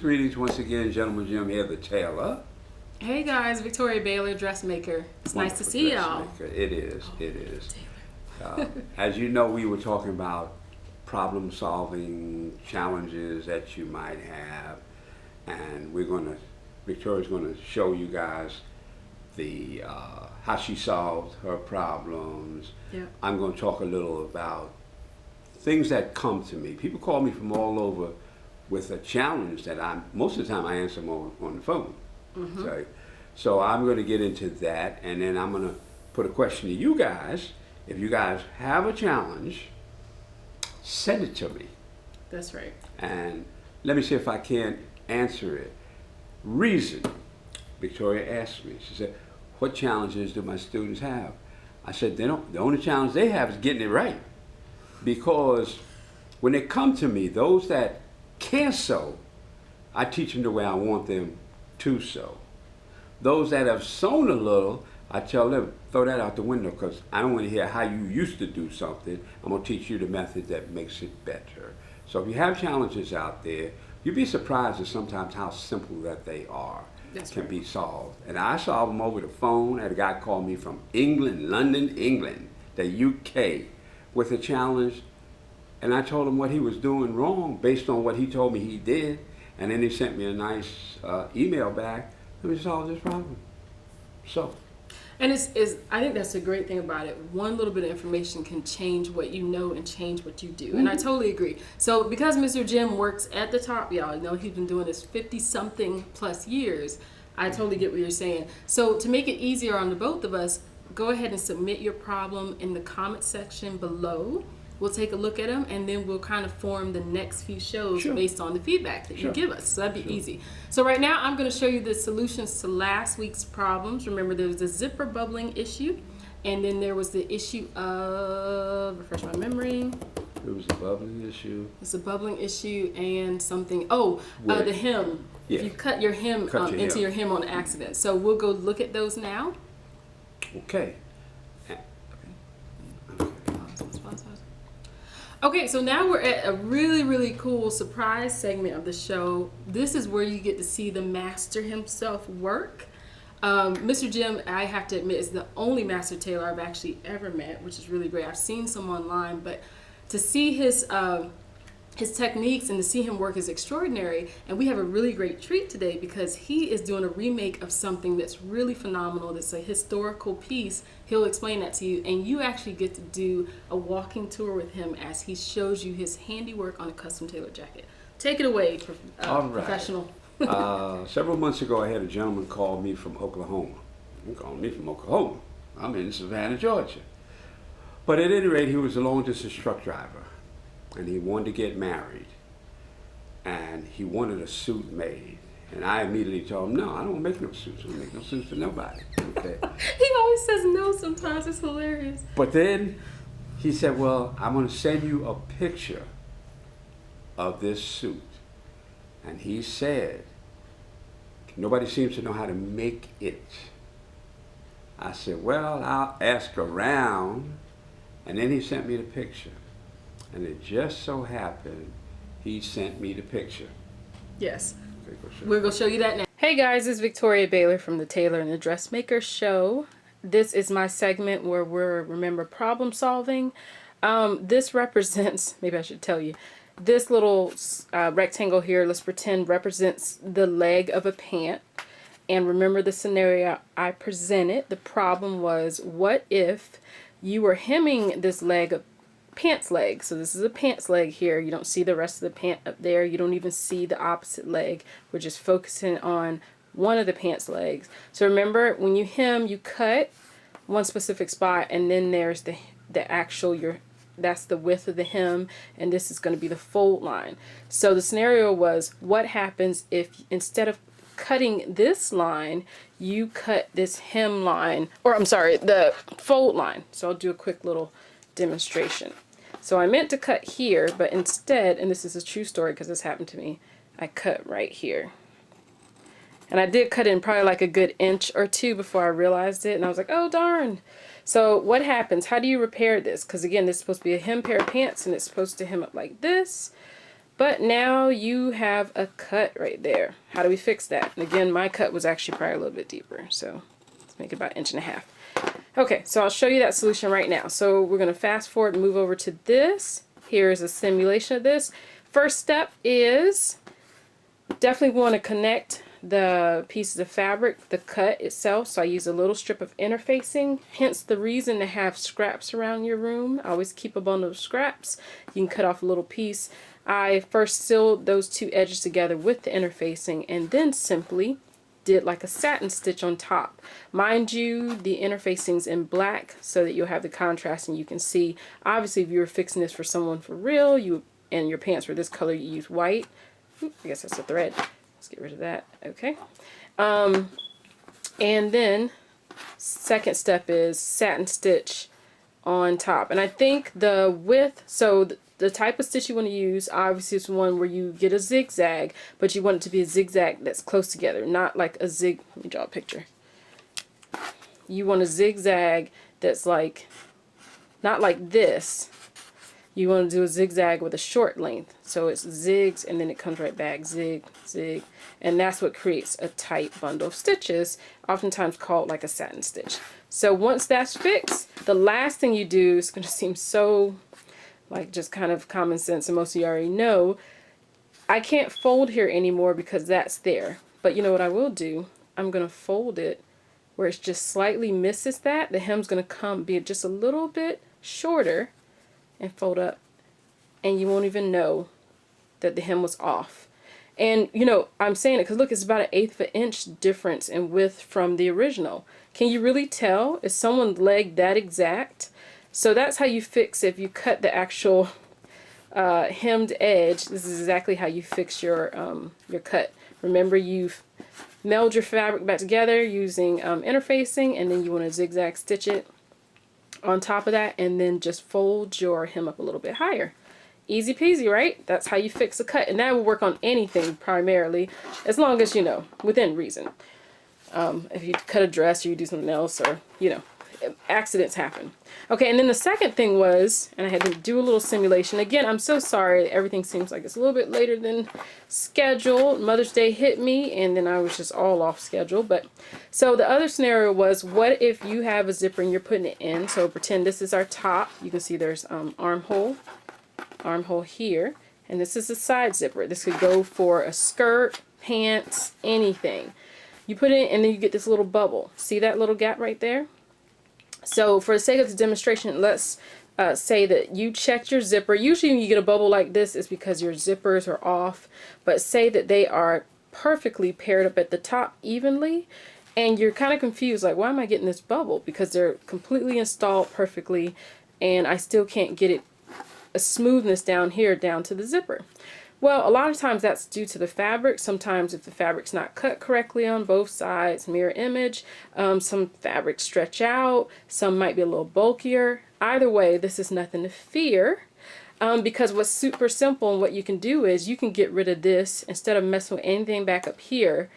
greetings once again, Gentleman Jim here, the Tailor. Hey guys, Victoria Baylor, Dressmaker. It's nice to see y'all. It is. As you know, we were talking about problem solving challenges that you might have, and Victoria's going to show you guys the how she solved her problems. Yeah. I'm going to talk a little about things that come to me. People call me from all over with a challenge that most of the time I answer them on the phone. Mm-hmm. So I'm going to get into that, and then I'm going to put a question to you guys. If you guys have a challenge, send it to me. That's right. And let me see if I can answer it. Reason. Victoria asked me, she said, what challenges do my students have? I said, the only challenge they have is getting it right. Because when they come to me, those that can't sew, I teach them the way I want them to sew. Those that have sewn a little, I tell them, throw that out the window, because I don't want to hear how you used to do something. I'm going to teach you the method that makes it better. So if you have challenges out there, you'd be surprised at sometimes how simple that they are. That's can right. be solved. And I solve them over the phone. I had a guy call me from England, London, England, the UK, with a challenge. And I told him what he was doing wrong based on what he told me he did. And then he sent me a nice email back. Let me solve this problem. So. And I think that's a great thing about it. One little bit of information can change what you know and change what you do. Mm-hmm. And I totally agree. So because Mr. Jim works at the top, y'all know he's been doing this 50-something plus years, I totally get what you're saying. So to make it easier on the both of us, go ahead and submit your problem in the comment section below. We'll take a look at them, and then we'll kind of form the next few shows based on the feedback that you give us. So that'd be easy. So right now, I'm going to show you the solutions to last week's problems. Remember, there was the zipper bubbling issue, and then there was the issue of, refresh my memory. It was the bubbling issue. It's a bubbling issue and something. The hem. Yeah. If you cut your hem into your hem on accident. So we'll go look at those now. Okay. Okay, so now we're at a really, really cool surprise segment of the show. This is where you get to see the master himself work. Mr. Jim, I have to admit, is the only master tailor I've actually ever met, which is really great. I've seen some online, but to see his techniques and to see him work is extraordinary. And we have a really great treat today because he is doing a remake of something that's really phenomenal. That's a historical piece. He'll explain that to you, and you actually get to do a walking tour with him as he shows you his handiwork on a custom tailored jacket. Take it away, professional. Several months ago, I had a gentleman call me from Oklahoma. He called me from Oklahoma. I'm in Savannah, Georgia. But at any rate, he was a long-distance truck driver, and he wanted to get married, and he wanted a suit made. And I immediately told him, no, I don't make no suits. I don't make no suits for nobody. Okay. He always says no sometimes. It's hilarious. But then he said, well, I'm going to send you a picture of this suit. And he said, nobody seems to know how to make it. I said, well, I'll ask around. And then he sent me the picture. And it just so happened he sent me the picture. Yes. Okay, we're going to show you that now. Hey guys, it's Victoria Baylor from the Tailor and the Dressmaker show. This is my segment where we're, remember, problem solving. This represents, maybe I should tell you, this little rectangle here, let's pretend, represents the leg of a pant. And remember the scenario I presented. The problem was, what if you were hemming this pants leg? So this is a pants leg here. You don't see the rest of the pant up there. You don't even see the opposite leg. We're just focusing on one of the pants legs. So remember, when you hem, you cut one specific spot, and then there's the actual that's the width of the hem, and this is going to be the fold line. So the scenario was, what happens if instead of cutting this line, you cut this hem line, or I'm sorry, the fold line. So I'll do a quick little demonstration. So I meant to cut here, but instead, and this is a true story because this happened to me, I cut right here. And I did cut in probably like a good inch or two before I realized it, and I was like, oh darn. So what happens? How do you repair this? Because again, this is supposed to be a hem pair of pants, and it's supposed to hem up like this. But now you have a cut right there. How do we fix that? And again, my cut was actually probably a little bit deeper, so let's make it about 1.5 inches. Okay, so I'll show you that solution right now. So we're going to fast forward and move over to this. Here's a simulation of this. First step is definitely want to connect the pieces of fabric, the cut itself. So I use a little strip of interfacing, hence the reason to have scraps around your room. I always keep a bundle of scraps. You can cut off a little piece. I first sealed those two edges together with the interfacing and then simply did like a satin stitch on top. Mind you, the interfacing's in black so that you'll have the contrast and you can see. Obviously, if you were fixing this for someone for real, and your pants were this color, you use white. Oop, I guess that's a thread. Let's get rid of that. Okay. And then second step is satin stitch on top. And I think the width, so the type of stitch you want to use obviously is one where you get a zigzag, but you want it to be a zigzag that's close together, not like a zig. Let me draw a picture. You want a zigzag that's like, not like this. You want to do a zigzag with a short length. So it's zigs and then it comes right back, zig, zig. And that's what creates a tight bundle of stitches, oftentimes called like a satin stitch. So once that's fixed, the last thing you do is going to seem so like just kind of common sense, and most of you already know. I can't fold here anymore because that's there. But you know what I will do? I'm going to fold it where it's just slightly misses that. The hem's going to be just a little bit shorter and fold up, and you won't even know that the hem was off. And you know, I'm saying it because look, it's about 1/8 of an inch difference in width from the original. Can you really tell? Is someone's leg that exact? So that's how you fix if you cut the actual hemmed edge. This is exactly how you fix your cut. Remember, you've meld your fabric back together using interfacing, and then you want to zigzag stitch it on top of that, and then just fold your hem up a little bit higher. Easy peasy, right? That's how you fix a cut, and that will work on anything primarily, as long as, you know, within reason. If you cut a dress or you do something else, or, you know, accidents happen. Okay, and then the second thing was, and I had to do a little simulation. Again, I'm so sorry. Everything seems like it's a little bit later than scheduled. Mother's Day hit me, and then I was just all off schedule. But so the other scenario was, what if you have a zipper and you're putting it in? So pretend this is our top. You can see there's armhole here, and this is a side zipper. This could go for a skirt, pants, anything. You put it in, and then you get this little bubble. See that little gap right there? So for the sake of the demonstration, let's say that you checked your zipper. Usually when you get a bubble like this, it's because your zippers are off. But say that they are perfectly paired up at the top evenly, and you're kind of confused, like, why am I getting this bubble? Because they're completely installed perfectly, and I still can't get it a smoothness down here down to the zipper. Well, a lot of times that's due to the fabric. Sometimes if the fabric's not cut correctly on both sides, mirror image, some fabrics stretch out, some might be a little bulkier. Either way, this is nothing to fear, because what's super simple and what you can do is you can get rid of this instead of messing with anything back up here.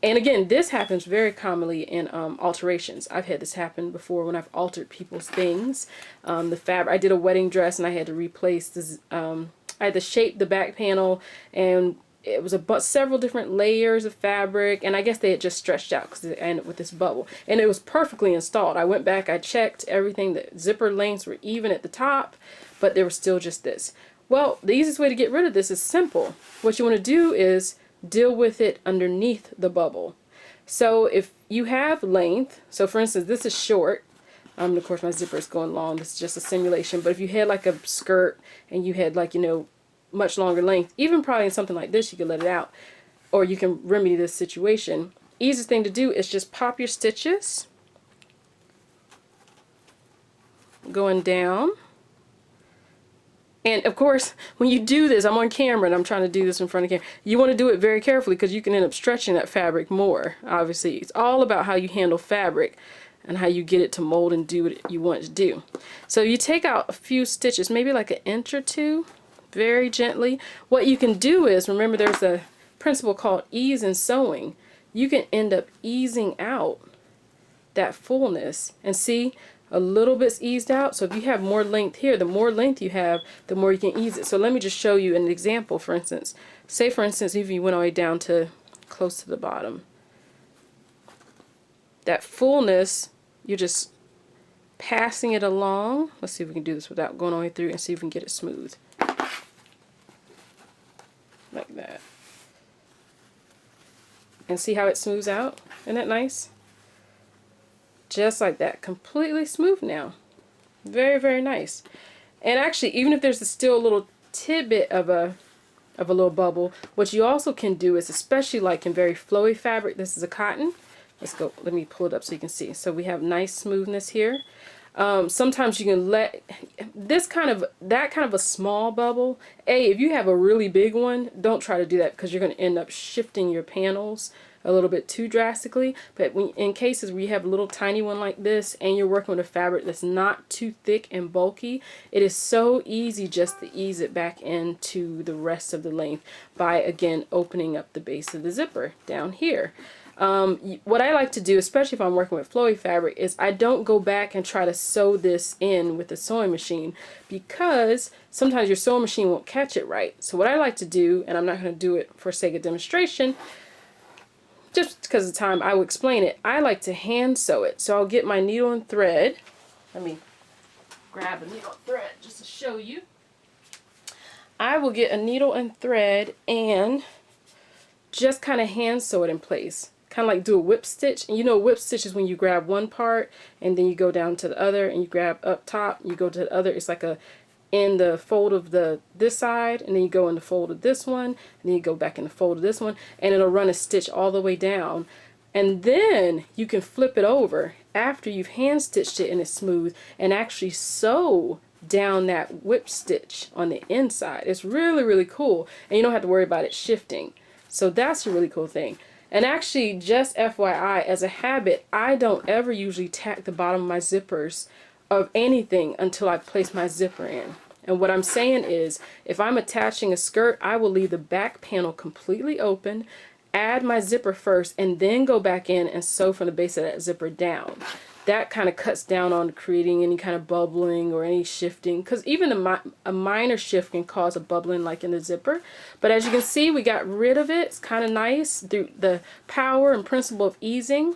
And again, this happens very commonly in alterations. I've had this happen before when I've altered people's things. The fabric, I did a wedding dress and I had to replace this. I had to shape the back panel, and it was several different layers of fabric, and I guess they had just stretched out because it ended with this bubble. And it was perfectly installed. I went back, I checked everything. The zipper lengths were even at the top, but there was still just this. Well, the easiest way to get rid of this is simple. What you want to do is deal with it underneath the bubble. So if you have length, so for instance, this is short. Of course, my zipper is going long. This is just a simulation. But if you had like a skirt and you had, like, you know, much longer length, even probably in something like this, you could let it out, or you can remedy this situation. Easiest thing to do is just pop your stitches going down. And of course, when you do this, I'm on camera and I'm trying to do this in front of camera. You want to do it very carefully because you can end up stretching that fabric more. Obviously, it's all about how you handle fabric and how you get it to mold and do what you want it to do. So you take out a few stitches, maybe like 1 inch or 2, very gently. What you can do is, remember there's a principle called ease in sewing. You can end up easing out that fullness. And see, a little bit's eased out. So if you have more length here, the more length you have, the more you can ease it. So let me just show you an example. For instance, say for instance, if you went all the way down to close to the bottom, that fullness, you're just passing it along. Let's see if we can do this without going all the way through and see if we can get it smooth. Like that. And see how it smooths out? Isn't that nice? Just like that. Completely smooth now. Very, very nice. And actually, even if there's still a little tidbit of a little bubble, what you also can do is, especially like in very flowy fabric, this is a cotton. Let's go, let me pull it up so you can see. So we have nice smoothness here. Sometimes you can let that kind of a small bubble. If you have a really big one, don't try to do that because you're going to end up shifting your panels a little bit too drastically. But in cases where you have a little tiny one like this and you're working with a fabric that's not too thick and bulky, it is so easy just to ease it back into the rest of the length by, again, opening up the base of the zipper down here. What I like to do, especially if I'm working with flowy fabric, is I don't go back and try to sew this in with the sewing machine because sometimes your sewing machine won't catch it right. So what I like to do, and I'm not going to do it for sake of demonstration, just because of time, I will explain it. I like to hand sew it. So I'll get my needle and thread. Let me grab a needle and thread just to show you. I will get a needle and thread and just kind of hand sew it in place. Kind of like do a whip stitch. And you know, whip stitch is when you grab one part and then you go down to the other and you grab up top, you go to the other. It's like in the fold of this side, and then you go in the fold of this one, and then you go back in the fold of this one, and it'll run a stitch all the way down. And then you can flip it over after you've hand stitched it and it's smooth and actually sew down that whip stitch on the inside. It's really, really cool. And you don't have to worry about it shifting. So that's a really cool thing. And actually, just FYI, as a habit, I don't ever usually tack the bottom of my zippers of anything until I place my zipper in. And what I'm saying is, if I'm attaching a skirt, I will leave the back panel completely open, add my zipper first, and then go back in and sew from the base of that zipper down. That kind of cuts down on creating any kind of bubbling or any shifting, because even a minor shift can cause a bubbling like in the zipper. But as you can see, we got rid of it. It's kind of nice through the power and principle of easing.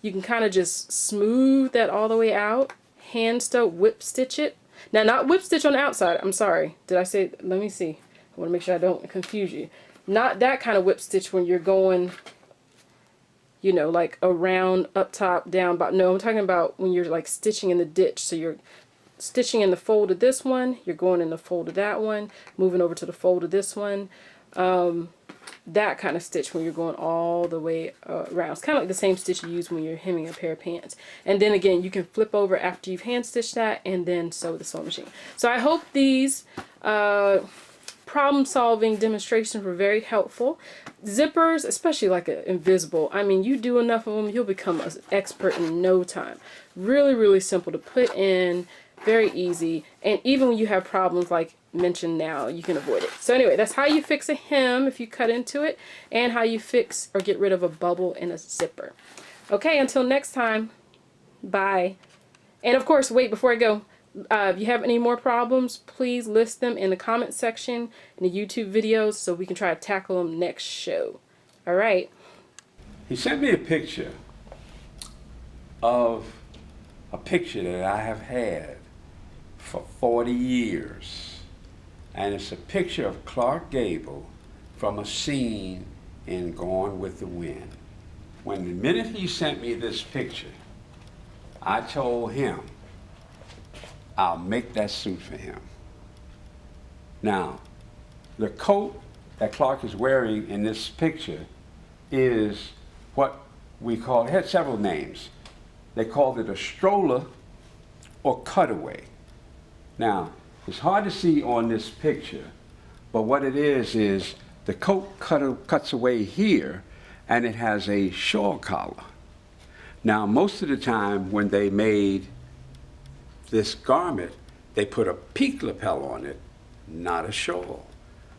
You can kind of just smooth that all the way out, hand sew, whip stitch it. Now, not whip stitch on the outside. I'm sorry. Did I say? Let me see. I want to make sure I don't confuse you. Not that kind of whip stitch when you're going, you know, like around, up top, down, bottom. No, I'm talking about when you're like stitching in the ditch. So you're stitching in the fold of this one, you're going in the fold of that one, moving over to the fold of this one. That kind of stitch when you're going all the way around. It's kind of like the same stitch you use when you're hemming a pair of pants. And then again, you can flip over after you've hand stitched that and then sew with the sewing machine. So I hope these problem-solving demonstrations were very helpful. Zippers, especially like an invisible, I mean, you do enough of them, you'll become an expert in no time. Really, really simple to put in, very easy, and even when you have problems like mentioned now, you can avoid it. So anyway, that's how you fix a hem if you cut into it, and how you fix or get rid of a bubble in a zipper. Okay, until next time, bye. And of course, wait, before I go, if you have any more problems, please list them in the comment section in the YouTube videos so we can try to tackle them next show. All right. He sent me a picture of a picture that I have had for 40 years. And it's a picture of Clark Gable from a scene in Gone with the Wind. When the minute he sent me this picture, I told him, I'll make that suit for him. Now, the coat that Clark is wearing in this picture is what we call, it had several names. They called it a stroller or cutaway. Now, it's hard to see on this picture, but what it is the coat cuts away here, and it has a shawl collar. Now, most of the time when they made this garment, they put a peak lapel on it, not a shawl.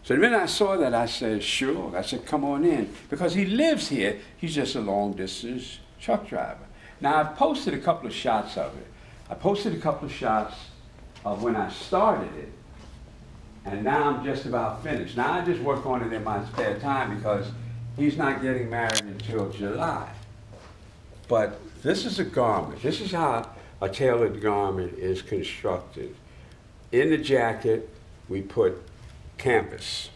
So the minute I saw that, I said, sure. I said, come on in. Because he lives here. He's just a long-distance truck driver. Now, I've posted a couple of shots of it. I posted a couple of shots of when I started it, and now I'm just about finished. Now I just work on it in my spare time because he's not getting married until July. But this is a garment. This is how a tailored garment is constructed. In the jacket, we put canvas.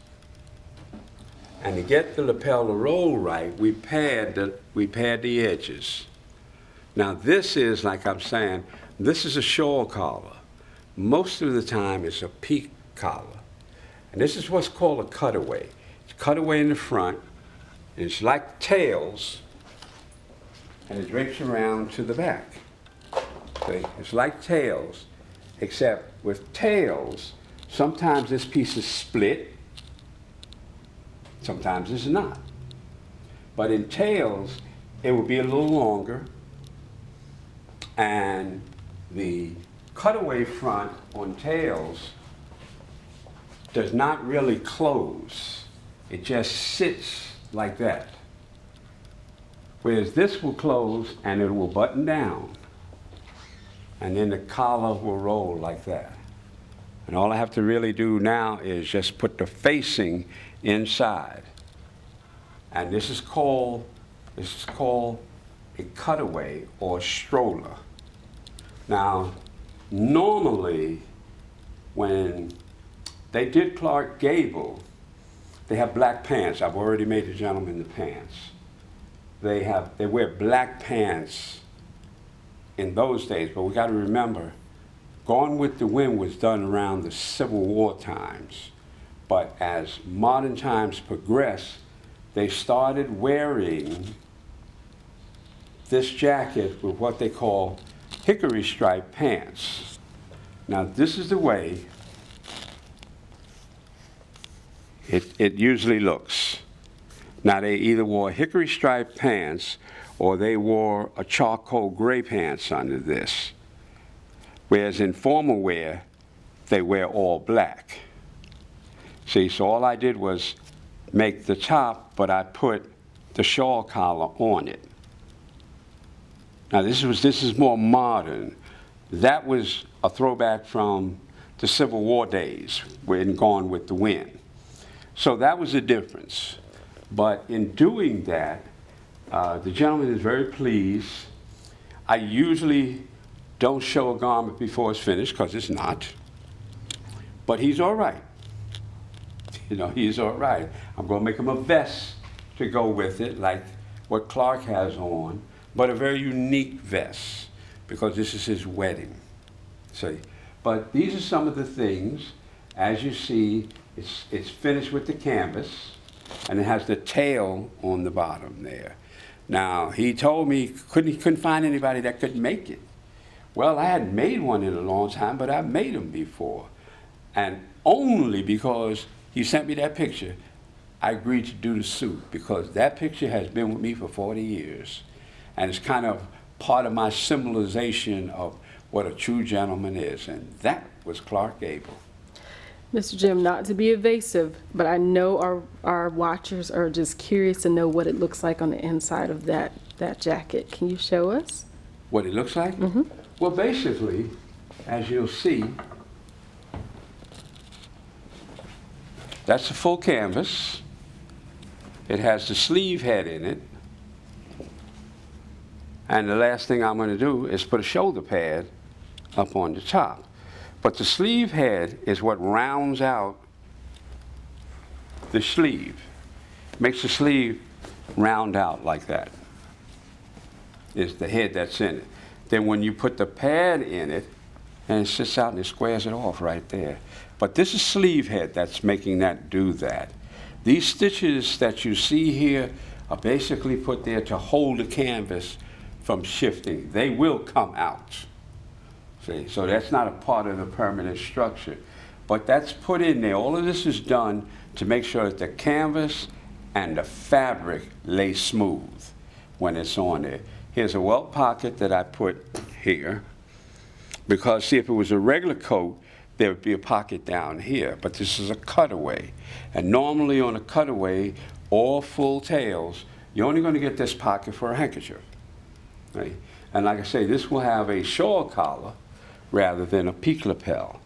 And to get the lapel to roll right, we pad the edges. Now this is, like I'm saying, this is a shawl collar. Most of the time it's a peak collar. And this is what's called a cutaway. It's cutaway in the front, and it's like tails, and it drapes around to the back. See? It's like tails, except with tails, sometimes this piece is split, sometimes it's not. But in tails, it will be a little longer, and the cutaway front on tails does not really close. It just sits like that. Whereas this will close and it will button down. And then the collar will roll like that. And all I have to really do now is just put the facing inside. And this is called a cutaway or stroller. Now, normally when they did Clark Gable, they have black pants. I've already made the gentleman the pants. They wear black pants in those days, but we got to remember, Gone with the Wind was done around the Civil War times. But as modern times progressed, they started wearing this jacket with what they call hickory stripe pants. Now this is the way it usually looks. Now they either wore hickory stripe pants or they wore a charcoal gray pants under this. Whereas in formal wear, they wear all black. See, so all I did was make the top, but I put the shawl collar on it. Now this is more modern. That was a throwback from the Civil War days when Gone with the Wind. So that was the difference. But in doing that, the gentleman is very pleased. I usually don't show a garment before it's finished because it's not. But he's all right. You know, he's all right. I'm going to make him a vest to go with it, like what Clark has on, but a very unique vest because this is his wedding. See? But these are some of the things. As you see, it's finished with the canvas, and it has the tail on the bottom there. Now, he told me he couldn't find anybody that could make it. Well, I hadn't made one in a long time, but I've made them before. And only because he sent me that picture, I agreed to do the suit, because that picture has been with me for 40 years. And it's kind of part of my symbolization of what a true gentleman is. And that was Clark Gable. Mr. Jim, not to be evasive, but I know our watchers are just curious to know what it looks like on the inside of that jacket. Can you show us? What it looks like? Mm-hmm. Well, basically, as you'll see, that's a full canvas. It has the sleeve head in it. And the last thing I'm going to do is put a shoulder pad up on the top. But the sleeve head is what rounds out the sleeve. Makes the sleeve round out like that. It's the head that's in it. Then when you put the pad in it, and it sits out and it squares it off right there. But this is sleeve head that's making that do that. These stitches that you see here are basically put there to hold the canvas from shifting. They will come out. See, so that's not a part of the permanent structure. But that's put in there. All of this is done to make sure that the canvas and the fabric lay smooth when it's on there. Here's a welt pocket that I put here. Because, see, if it was a regular coat, there would be a pocket down here. But this is a cutaway. And normally on a cutaway or full tails, you're only going to get this pocket for a handkerchief. right? And like I say, this will have a shawl collar rather than a peak lapel.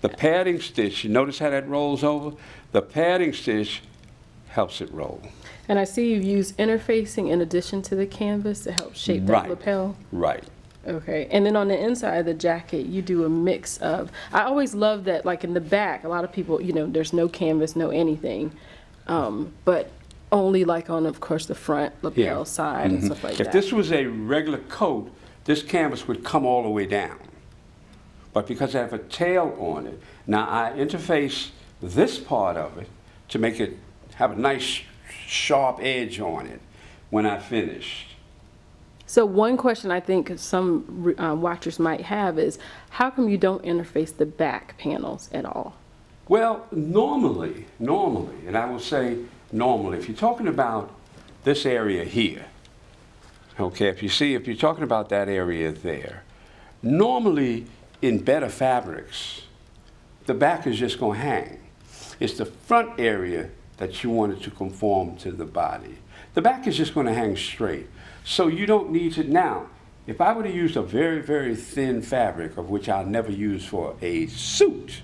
The padding stitch, you notice how that rolls over? The padding stitch helps it roll. And I see you've used interfacing in addition to the canvas to help shape that lapel. Right. Okay, and then on the inside of the jacket, you do a mix of, I always love that, like in the back, a lot of people, you know, there's no canvas, no anything, but only like on, of course, the front lapel side and stuff like that. If this was a regular coat, this canvas would come all the way down. But because I have a tail on it, now I interface this part of it to make it have a nice sharp edge on it when I finish. So one question I think some watchers might have is, how come you don't interface the back panels at all? Well, normally, and I will say normally, if you're talking about this area here, okay, if you're talking about that area there, normally in better fabrics, the back is just going to hang. It's the front area that you want it to conform to the body. The back is just going to hang straight. So you don't need to. Now, if I were to use a very, very thin fabric, of which I'll never use for a suit,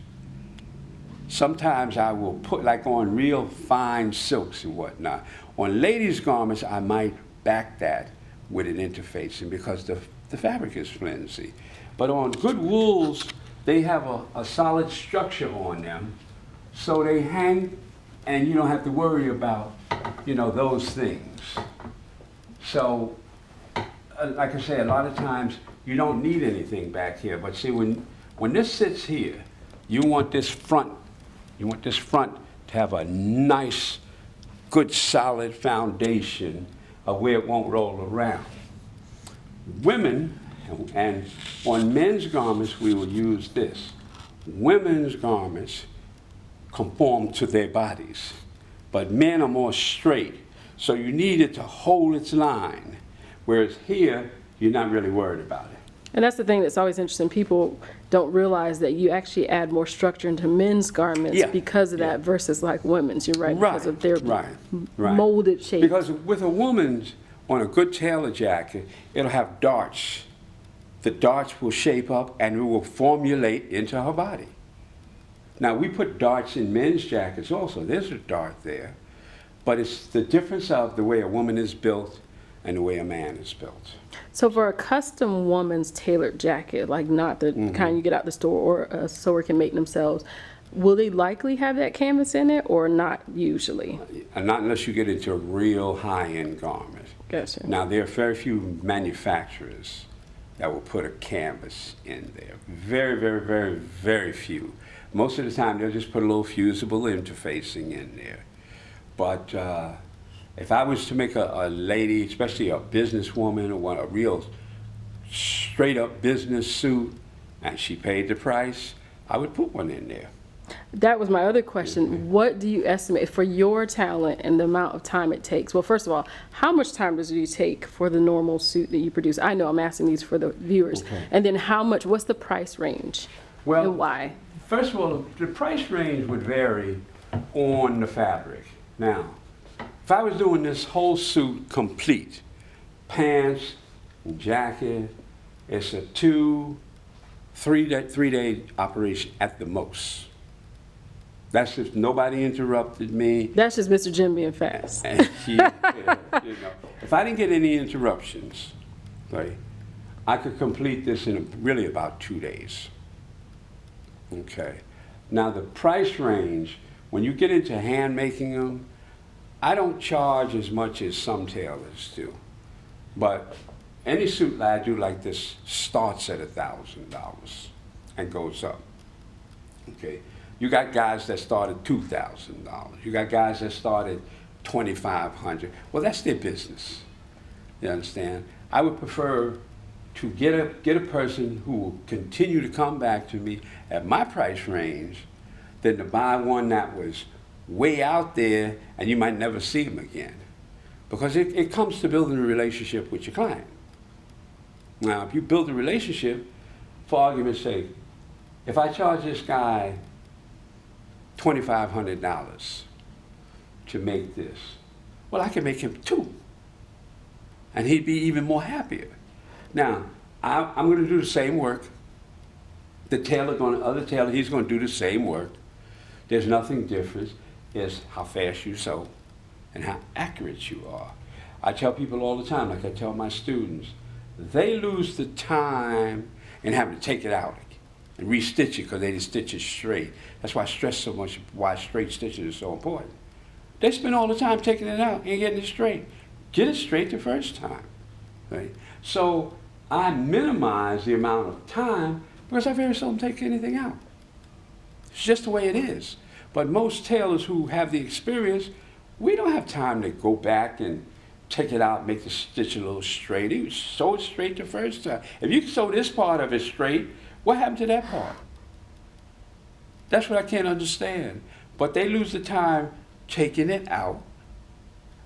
sometimes I will put, like on real fine silks and whatnot. On ladies' garments, I might back that with an interfacing because the fabric is flimsy. But on good wools, they have a solid structure on them, so they hang, and you don't have to worry about, you know, those things. So, like I say, a lot of times you don't need anything back here. But see, when this sits here, you want this front to have a nice, good, solid foundation of where it won't roll around. Women, and on men's garments, we will use this. Women's garments conform to their bodies, but men are more straight. So you need it to hold its line, whereas here, you're not really worried about it. And that's the thing that's always interesting. People don't realize that you actually add more structure into men's garments because of that versus like women's. You're right, because of their molded shape. Because with a woman's, on a good tailor jacket, it'll have darts. The darts will shape up and it will formulate into her body. Now, we put darts in men's jackets also. There's a dart there. But it's the difference of the way a woman is built and the way a man is built. So for a custom woman's tailored jacket, like not the kind you get out the store or a sewer can make themselves, will they likely have that canvas in it or not usually? Not unless you get into a real high-end garment. Gotcha. Now, there are very few manufacturers that will put a canvas in there. Very, very, very, very few. Most of the time, they'll just put a little fusible interfacing in there. But if I was to make a lady, especially a businesswoman or a real straight up business suit, and she paid the price, I would put one in there. That was my other question. What do you estimate for your talent and the amount of time it takes? Well, first of all, how much time does it take for the normal suit that you produce? I know I'm asking these for the viewers. Okay. And then how much, what's the price range? Well, and why? First of all, the price range would vary on the fabric. Now, if I was doing this whole suit complete, pants and jacket, it's a 3-day operation at the most. That's if nobody interrupted me. That's just Mr. Jim being fast. You know, if I didn't get any interruptions, right, I could complete this in really about 2 days. Okay. Now the price range, when you get into hand making them, I don't charge as much as some tailors do. But any suit that I do like this starts at $1,000 and goes up. Okay. You got guys that start at $2,000. You got guys that start at $2,500. Well, that's their business. You understand? I would prefer to get a person who will continue to come back to me at my price range than to buy one that was way out there and you might never see him again. Because it comes to building a relationship with your client. Now, if you build a relationship, for argument's sake, if I charge this guy $2,500 to make this, well, I can make him 2. And he'd be even more happier. Now, I'm going to do the same work. The other tailor, he's going to do the same work. There's nothing different. It's how fast you sew and how accurate you are. I tell people all the time, like I tell my students, they lose the time in having to take it out and restitch it because they didn't stitch it straight. That's why I stress so much why straight stitching is so important. They spend all the time taking it out and getting it straight. Get it straight the first time. Right? So I minimize the amount of time because I very seldom take anything out. It's just the way it is. But most tailors who have the experience, we don't have time to go back and take it out, make the stitch a little straight. You sew it straight the first time. If you can sew this part of it straight, what happened to that part? That's what I can't understand. But they lose the time taking it out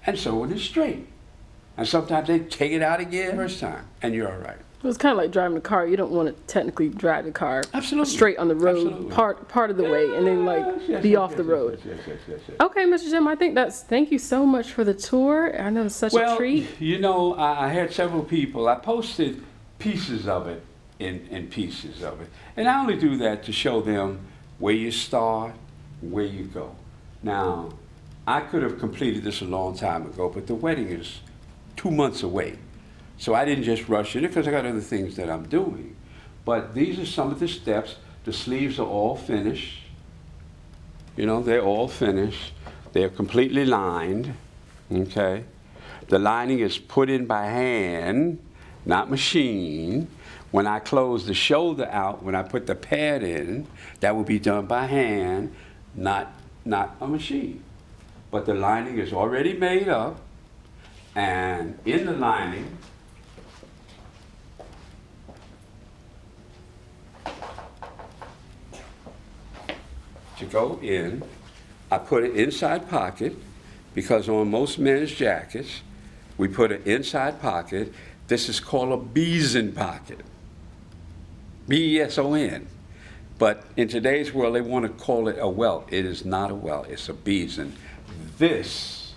and sewing it straight. And sometimes they take it out again the first time, and you're all right. It's kind of like driving a car. You don't want to technically drive the car Absolutely. straight on the road Absolutely. part of the way and then be off the road. Yes. Okay, Mr. Jim, I think thank you so much for the tour. I know it's such a treat. You know, I had several people. I posted pieces of it in pieces of it. And I only do that to show them where you start, where you go. Now, I could have completed this a long time ago, but the wedding is 2 months away. So I didn't just rush in it because I got other things that I'm doing. But these are some of the steps. The sleeves are all finished. You know, they're all finished. They're completely lined, okay? The lining is put in by hand, not machine. When I close the shoulder out, when I put the pad in, that will be done by hand, not a machine. But the lining is already made up, and in the lining, to go in, I put an inside pocket because on most men's jackets, we put an inside pocket. This is called a beson pocket, B-E-S-O-N. But in today's world, they want to call it a welt. It is not a welt, it's a beson. This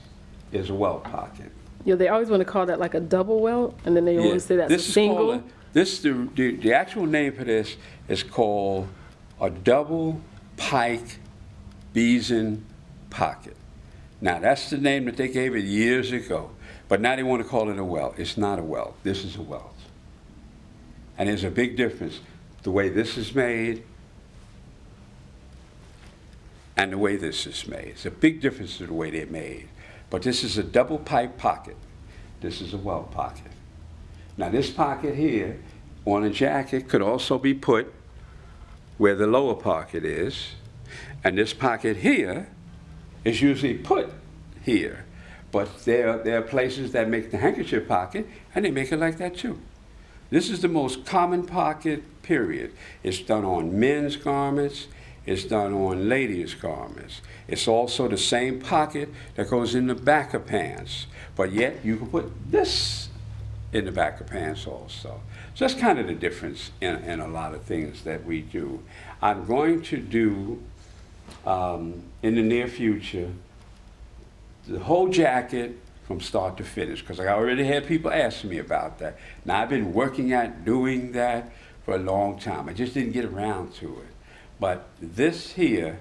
is a welt pocket. Yeah, they always want to call that like a double welt, and then they always say that's a single. The actual name for this is called a double pike beson pocket. Now that's the name that they gave it years ago, but now they want to call it a welt. It's not a welt. This is a welt. And there's a big difference the way this is made and the way this is made. It's a big difference to the way they're made. But this is a double pipe pocket. This is a welt pocket. Now this pocket here on a jacket could also be put where the lower pocket is, and this pocket here is usually put here. But there are places that make the handkerchief pocket, and they make it like that too. This is the most common pocket, period. It's done on men's garments, it's done on ladies' garments. It's also the same pocket that goes in the back of pants, but yet you can put this in the back of pants also. So that's kind of the difference in a lot of things that we do. I'm going to do, in the near future, the whole jacket from start to finish, because I already had people asking me about that. Now I've been working at doing that for a long time. I just didn't get around to it. But this here,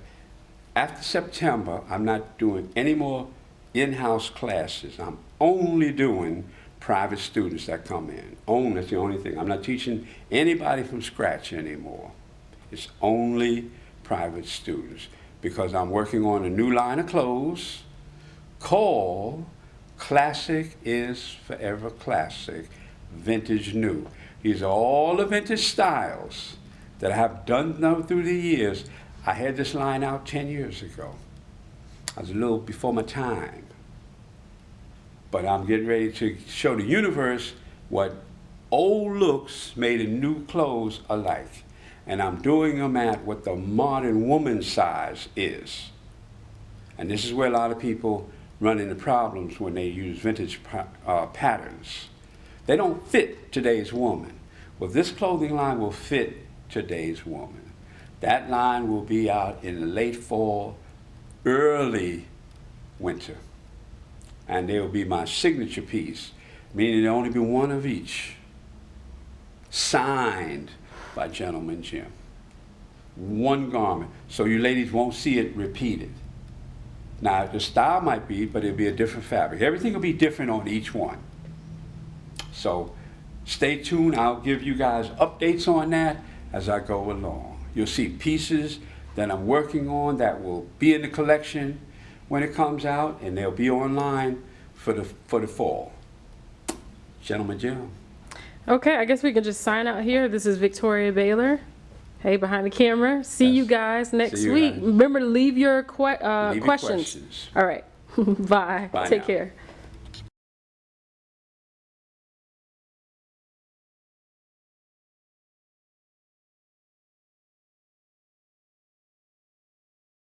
after September, I'm not doing any more in-house classes. I'm only doing private students that come in. That's the only thing. I'm not teaching anybody from scratch anymore. It's only private students because I'm working on a new line of clothes called Classic is Forever Classic, Vintage New. These are all the vintage styles that I have done through the years. I had this line out 10 years ago. I was a little before my time. But I'm getting ready to show the universe what old looks made in new clothes are like. And I'm doing them at what the modern woman size is. And this is where a lot of people run into problems when they use vintage patterns. They don't fit today's woman. Well, this clothing line will fit today's woman. That line will be out in the late fall, early winter. And they will be my signature piece, meaning there'll only be one of each. signed by Gentleman Jim. One garment, so you ladies won't see it repeated. Now, the style might be, but it'll be a different fabric. Everything will be different on each one. So stay tuned. I'll give you guys updates on that as I go along. You'll see pieces that I'm working on that will be in the collection when it comes out, and they'll be online for the fall. Gentleman Jim. Okay, I guess we can just sign out here. This is Victoria Baylor. Hey, behind the camera. See you guys next week. Guys. Remember to leave your Leave your questions. All right. Bye. Bye Take now. care.